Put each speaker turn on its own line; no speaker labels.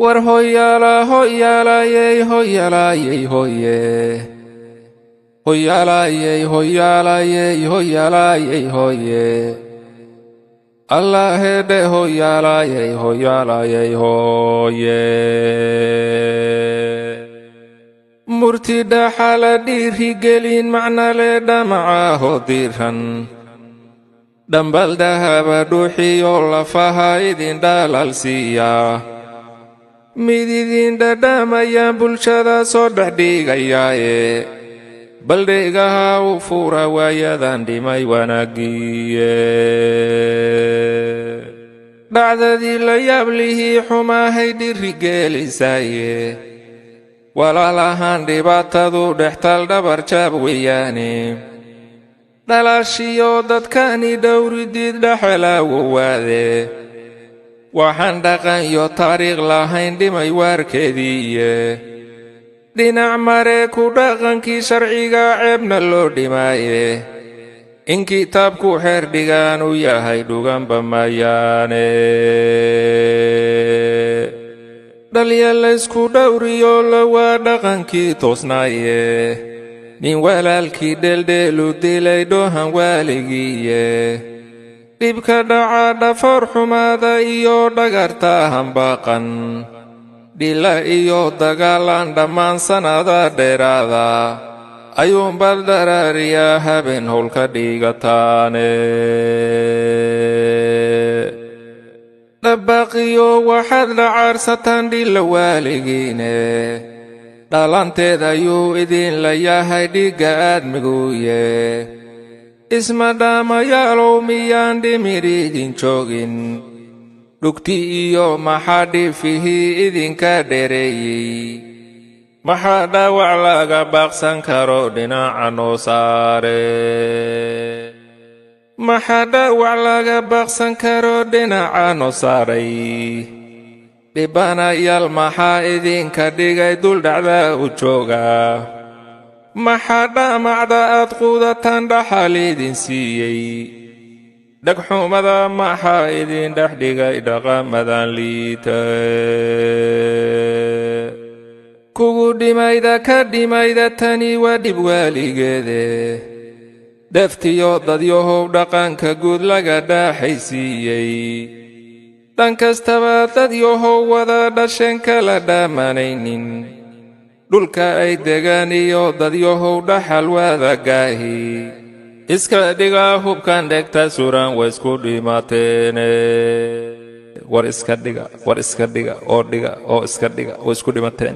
war hoyala hoyala yey hoyala yey hoye hoyala yey hoyala yey hoyala yey hoye Allah de hoyala yey hoyala yey hoye murtida xala dhiri gelin macna le dhamaca diran dhambal dahaba dhuuxiyo lafaha idin dhalaalsiiya mid idin dhadhamayaan bulshada soo dhexdhigayaaye baldhegaha u fura waayadan dhimay wanaagiye dhacdadii la yaablihii xumaahay dhirigeelisaaye walaalahaan dhibaatadu dhextal dhabarjaab weeyaane dhalaashiyo dadkani dhowridid dhexelaawo waade waxaan dhaqan iyo taariikh lahayn dhimay waarkeediiye dhinac mare ku dhaqankii sharciga ceebna loo dhimaaye in kitaabku xeer dhigaan u yahay dhuganba mayaane dhalya laysku dhowriyo lawaa dhaqankii toosnaaye nin walaalkii dheeldheelu dilay dhohan waaligiiye dhibka dhaca dhafoor xumaada iyo dhagarta hambaaqan dhila iyo dagaalan dhammaan sannada dheeraada ayuunbal daraariyaa habeen howlka dhigataane dhabaqiyo waxaad dhacaarsataan dhila waaligiine dhalanteed ayuu idin la yahay dhigga aadmiguuye isma dhaamayaalow miyaan dhimir idin joogin dhugti iyo maxaa dhifihii idinka dheereeyey maxaa dhaawac laga baaqsan karo dhinaca noo saare maxaa dhaawac laga baaqsan karo dhinaca noo saaray dhibanayaal maxaa idinka dhigay duldhacda u jooga maxaa dhaamacda aad quudataan dhaxal idin siiyey dhagxumada maxaa idin dhex dhigay dhaqamadan liita kugu dhimayda ka dhimayda tani waa dhib waaligeede dheftiyo dadyahow dhaqanka guud laga dhaaxaysiiyey dhan kastaba dadyahow wada dhasheen kala dhammanaynin dhulka ay degaan iyo dadyahow dhaxal waadagaahi iska dhiga hubkan dhegta suran waa isku dhimateene war iska dhiga oo iska dhiga oo isku dhimateen